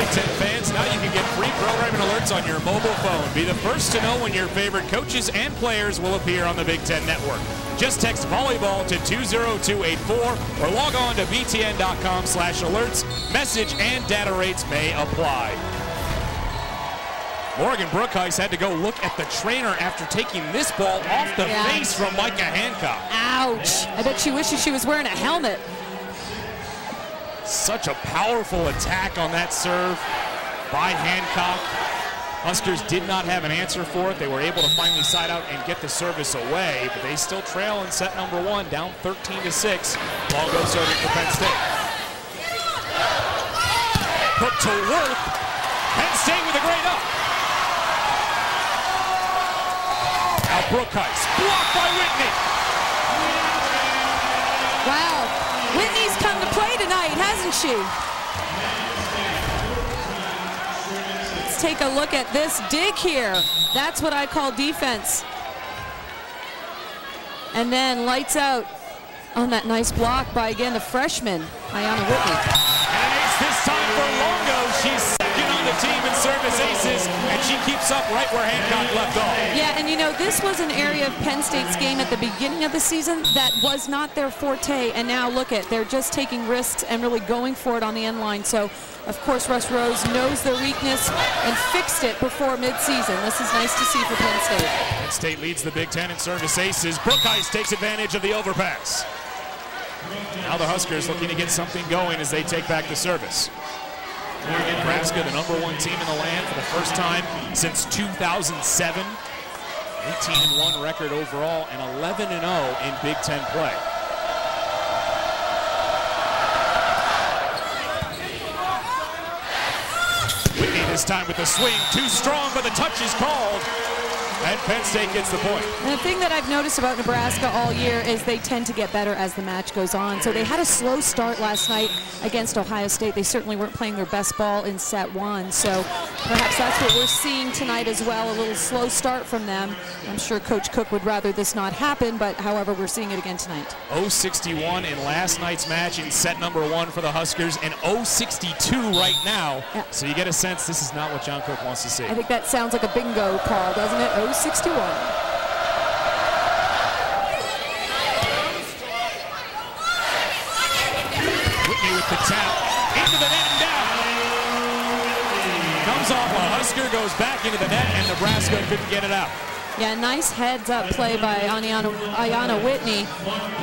Big Ten fans, now you can get free programming alerts on your mobile phone. Be the first to know when your favorite coaches and players will appear on the Big Ten Network. Just text volleyball to 20284 or log on to btn.com/alerts. Message and data rates may apply. Morgan Brookhuis had to go look at the trainer after taking this ball off the face from Micah Hancock. Ouch. I bet she wishes she was wearing a helmet. Such a powerful attack on that serve by Hancock. Huskers did not have an answer for it. They were able to finally side out and get the service away, but they still trail in set number 1, down 13-6. Ball goes serving for Penn State. Put to work. Penn State with a great up. Now Brookhuis, blocked by Whitney. Wow, Whitney's come to play tonight, hasn't she? Let's take a look at this dig here. That's what I call defense. And then lights out on that nice block by, again, the freshman, Ayanna Whitney. And an ace this time for Longo. She's second on the team in service aces, and she keeps up right where Hancock left off. Yeah, and you know, this was an area of Penn State's game at the beginning of the season that was not their forte, and now look at, they're just taking risks and really going for it on the end line. So, of course, Russ Rose knows their weakness and fixed it before midseason. This is nice to see for Penn State. Penn State leads the Big Ten in service aces. Brookhuis takes advantage of the overpass. Now the Huskers looking to get something going as they take back the service. Nebraska, the #1 team in the land for the first time since 2007. 18-1 record overall and 11-0 in Big Ten play. Whitney this time with the swing, too strong, but the touch is called. And Penn State gets the point. And the thing that I've noticed about Nebraska all year is they tend to get better as the match goes on. So they had a slow start last night against Ohio State. They certainly weren't playing their best ball in set 1. So perhaps that's what we're seeing tonight as well, a little slow start from them. I'm sure Coach Cook would rather this not happen, but however, we're seeing it again tonight. 0-61 in last night's match in set #1 for the Huskers, and 0-62 right now. Yeah. So you get a sense this is not what John Cook wants to see. I think that sounds like a bingo call, doesn't it? 0-61. Whitney with the tap, into the net and down. Comes off a Husker, goes back into the net, and Nebraska couldn't get it out. Yeah, nice heads-up play by Ayanna Whitney.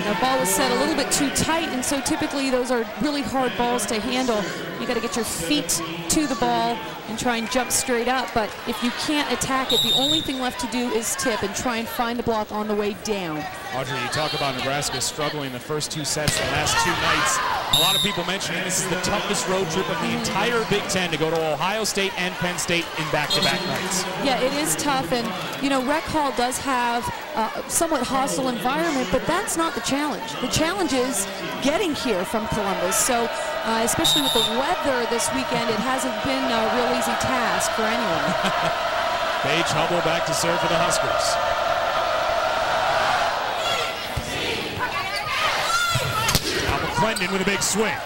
The ball was set a little bit too tight, and so typically those are really hard balls to handle. You got to get your feet to the ball and try and jump straight up, but if you can't attack it, the only thing left to do is tip and try and find the block on the way down. Audrey, you talk about Nebraska struggling the first 2 sets the last 2 nights. A lot of people mentioning this is the toughest road trip of the entire Big Ten to go to Ohio State and Penn State in back-to-back nights. Yeah, it is tough, and you know, Rec Hall does have a somewhat hostile environment, but that's not the challenge. The challenge is getting here from Columbus. So, especially with the weather this weekend, it hasn't been a real easy task for anyone. Paige Hubble back to serve for the Huskers. Now McClendon with a big swing.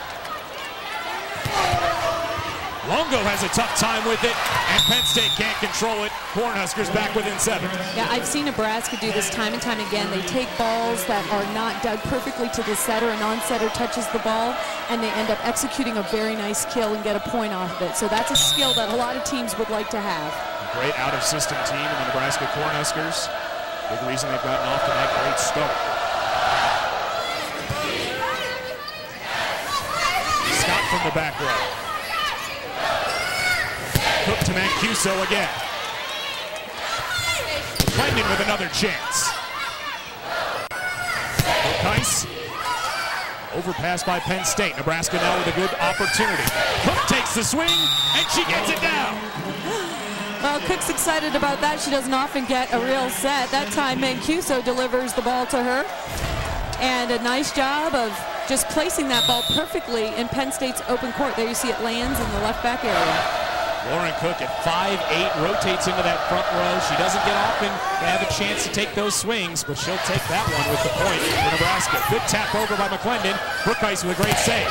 Longo has a tough time with it, and Penn State can't control it. Cornhuskers back within 7. Yeah, I've seen Nebraska do this time and time again. They take balls that are not dug perfectly to the setter, a non-setter touches the ball, and they end up executing a very nice kill and get a point off of it. So that's a skill that a lot of teams would like to have. A great out-of-system team in the Nebraska Cornhuskers. Big reason they've gotten off to that great start. Scott from the back row. Cook to Mancuso again. Clendon with another chance. Brookhuis. Overpass by Penn State. Nebraska now with a good opportunity. Cook takes the swing, and she gets it down. Well, Cook's excited about that. She doesn't often get a real set. That time Mancuso delivers the ball to her. And a nice job of just placing that ball perfectly in Penn State's open court. There you see it lands in the left back area. Lauren Cook at 5'8", rotates into that front row. She doesn't get often to have a chance to take those swings, but she'll take that one with the point for Nebraska. Good tap over by McClendon. Brookhuis with a great save.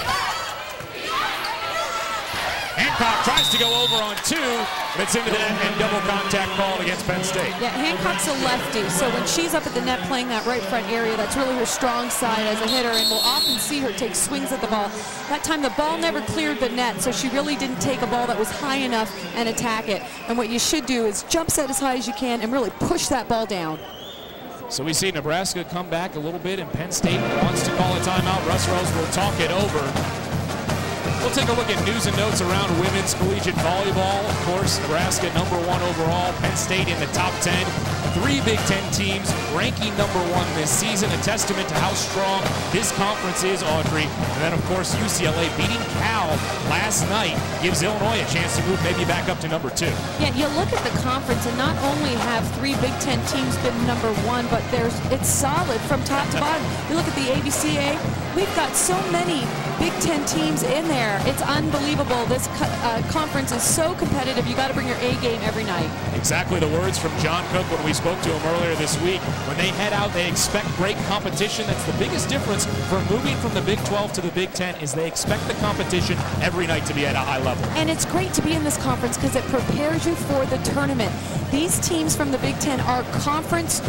And Hancock tries to go over on 2, but it's into the net and double contact called against Penn State. Yeah, Hancock's a lefty, so when she's up at the net playing that right front area, that's really her strong side as a hitter, and we'll often see her take swings at the ball. That time the ball never cleared the net, so she really didn't take a ball that was high enough and attack it. And what you should do is jump set as high as you can and really push that ball down. So we see Nebraska come back a little bit, and Penn State wants to call a timeout. Russ Rose will talk it over. We'll take a look at news and notes around women's collegiate volleyball. Of course, Nebraska #1 overall, Penn State in the top 10. 3 Big Ten teams ranking #1 this season, a testament to how strong this conference is, Audrey. And then, of course, UCLA beating Cal last night gives Illinois a chance to move maybe back up to #2. Yeah, you look at the conference, and not only have 3 Big Ten teams been #1, but it's solid from top to bottom. You look at the ABCA, we've got so many Big Ten teams in there. It's unbelievable. This conference is so competitive. You got to bring your A game every night. Exactly the words from John Cook when we spoke to him earlier this week. When they head out, they expect great competition. That's the biggest difference from moving from the Big 12 to the Big 10 is they expect the competition every night to be at a high level. And it's great to be in this conference because it prepares you for the tournament. These teams from the Big 10 are conference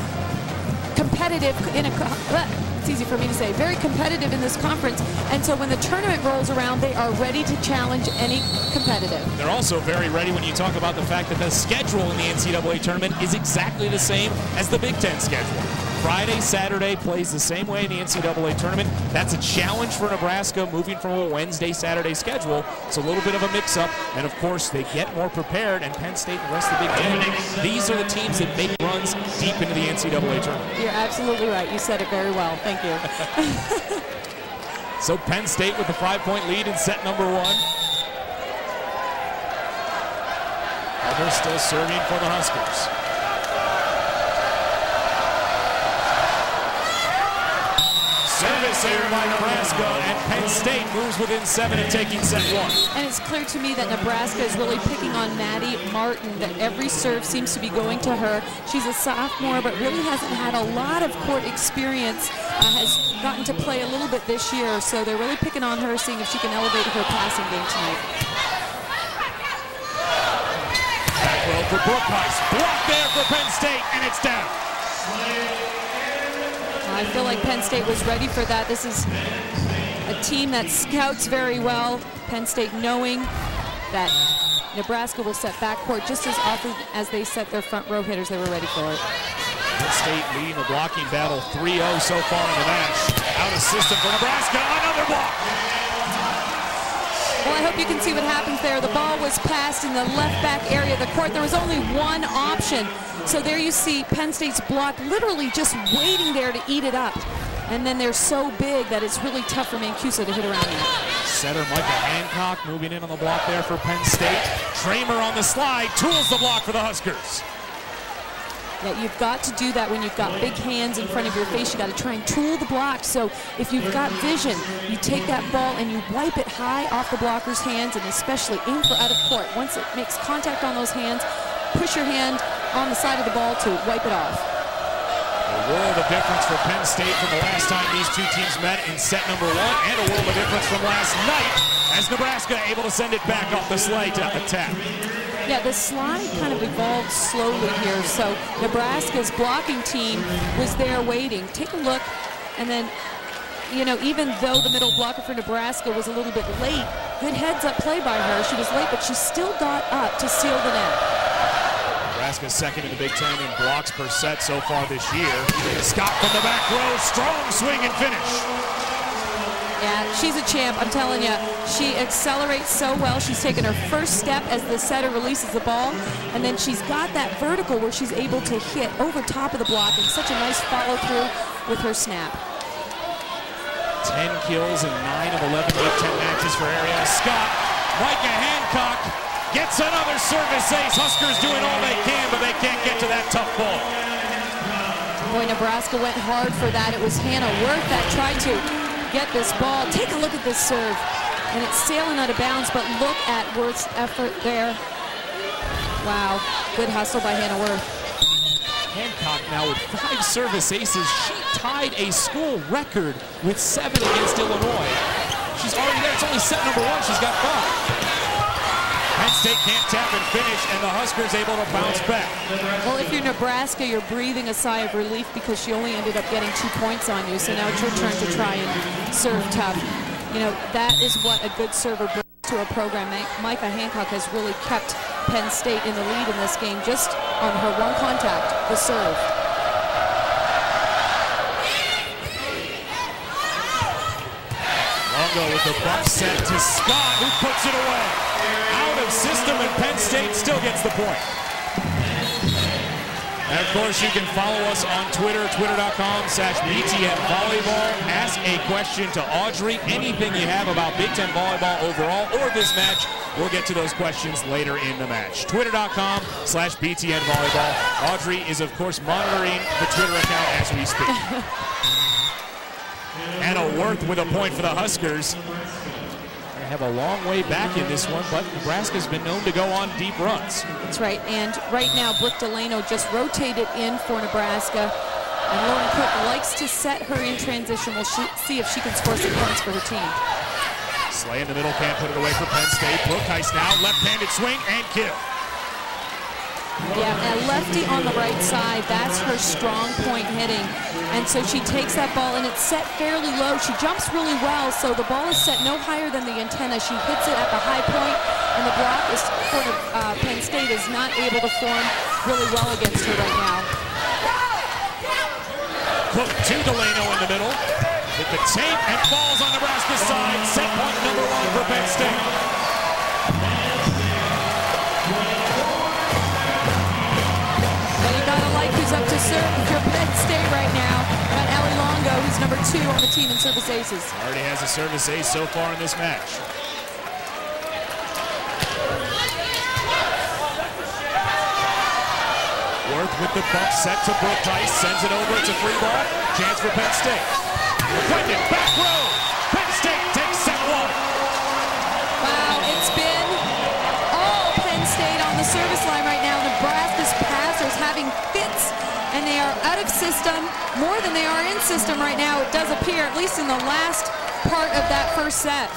competitive it's easy for me to say, very competitive in this conference, and so when the tournament rolls around, they are ready to challenge any competitive. They're also very ready when you talk about the fact that the schedule in the NCAA tournament is exactly the same as the Big Ten schedule. Friday, Saturday plays the same way in the NCAA tournament. That's a challenge for Nebraska moving from a Wednesday, Saturday schedule. It's a little bit of a mix-up, and of course they get more prepared, and Penn State and the rest of the Big Ten, these are the teams that make runs deep into the NCAA tournament. You're absolutely right. You said it very well. Thank you. So Penn State with the 5-point lead in set #1. They're still serving for the Huskers. Service here by Nebraska, and Penn State moves within 7 and taking set 1. And it's clear to me that Nebraska is really picking on Maddie Martin, that every serve seems to be going to her. She's a sophomore, but really hasn't had a lot of court experience, has gotten to play a little bit this year, so they're really picking on her, seeing if she can elevate her passing game tonight. Back row for Brookheist, blocked there for Penn State, and it's down. I feel like Penn State was ready for that. This is a team that scouts very well. Penn State knowing that Nebraska will set backcourt just as often as they set their front row hitters. They were ready for it. Penn State leading the blocking battle 3-0 so far in the match. Out of system for Nebraska, another block. Well, I hope you can see what happens there. The ball was passed in the left back area of the court. There was only one option. So there you see Penn State's block literally just waiting there to eat it up. And then they're so big that it's really tough for Mancuso to hit around that. Setter Micah Hancock moving in on the block there for Penn State. Tramer on the slide, tools the block for the Huskers. Yeah, you've got to do that when you've got big hands in front of your face. You've got to try and tool the block. So if you've got vision, you take that ball and you wipe it high off the blocker's hands, and especially aim for out of court. Once it makes contact on those hands, push your hand on the side of the ball to wipe it off. A world of difference for Penn State from the last time these two teams met in set #1, and a world of difference from last night as Nebraska able to send it back off the slide to attack. Yeah, the slide kind of evolved slowly here, so Nebraska's blocking team was there waiting. Take a look, and then, you know, even though the middle blocker for Nebraska was a little bit late, good heads-up play by her. She was late, but she still got up to seal the net. Nebraska's second in the Big Ten in blocks per set so far this year. Scott from the back row, strong swing and finish. Yeah, she's a champ, I'm telling you. She accelerates so well. She's taken her first step as the setter releases the ball, and then she's got that vertical where she's able to hit over top of the block, and such a nice follow-through with her snap. 10 kills in 9 of 11 Big Ten matches for Ariel Scott. Micah Hancock gets another service ace. Huskers doing all they can, but they can't get to that tough ball. Boy, Nebraska went hard for that. It was Hannah Worth that tried to get this ball. Take a look at this serve. And it's sailing out of bounds, but look at Worth's effort there. Wow, good hustle by Hannah Worth. Hancock now with 5 service aces. She tied a school record with 7 against Illinois. She's already there. It's only set #1. She's got 5. Penn State can't tap and finish, and the Huskers able to bounce back. Well, if you're Nebraska, you're breathing a sigh of relief because she only ended up getting 2 points on you, so now it's your turn to try and serve tough. You know, that is what a good server brings to a program. Micah Hancock has really kept Penn State in the lead in this game just on her one contact, the serve. Longo with the bump set to Scott, who puts it away. Out of system, and Penn State still gets the point. And of course, you can follow us on Twitter, twitter.com/BTNVolleyball. Ask a question to Audrey, anything you have about Big Ten volleyball overall or this match. We'll get to those questions later in the match. Twitter.com/BTNVolleyball. Audrey is, of course, monitoring the Twitter account as we speak. Anna Worth with a point for the Huskers. They have a long way back in this one, but Nebraska's been known to go on deep runs. That's right, and right now Brooke Delano just rotated in for Nebraska, and Lauren Cook likes to set her in transition. We'll see if she can score some points for her team. Slay in the middle, can't put it away for Penn State. Brooke Heist now, left-handed swing and kill. Yeah, and lefty on the right side, that's her strong point hitting. And so she takes that ball, and it's set fairly low. She jumps really well, so the ball is set no higher than the antenna. She hits it at the high point, and the block is for Penn State is not able to form really well against her right now. Cook to Delano in the middle. With the tape and falls on Nebraska's side. Set point number 1 for Penn State. Who's up to serve if you're Penn State right now. Got Allie Longo, who's number 2 on the team in service aces. Already has a service ace so far in this match. Worth with the bump set to Brooke Tice, sends it over, it's a free ball. Chance for Penn State. Quicken, back row. Penn State takes set 1. Wow, it's been all Penn State on the service line right now. Nebraska's passers having fits, and they are out of system more than they are in system right now. It does appear, at least in the last part of that first set.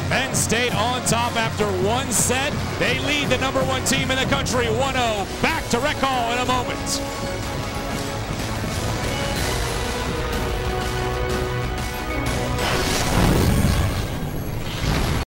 Penn State on top after 1 set. They lead the number 1 team in the country, 1-0. Back to rec call in a moment.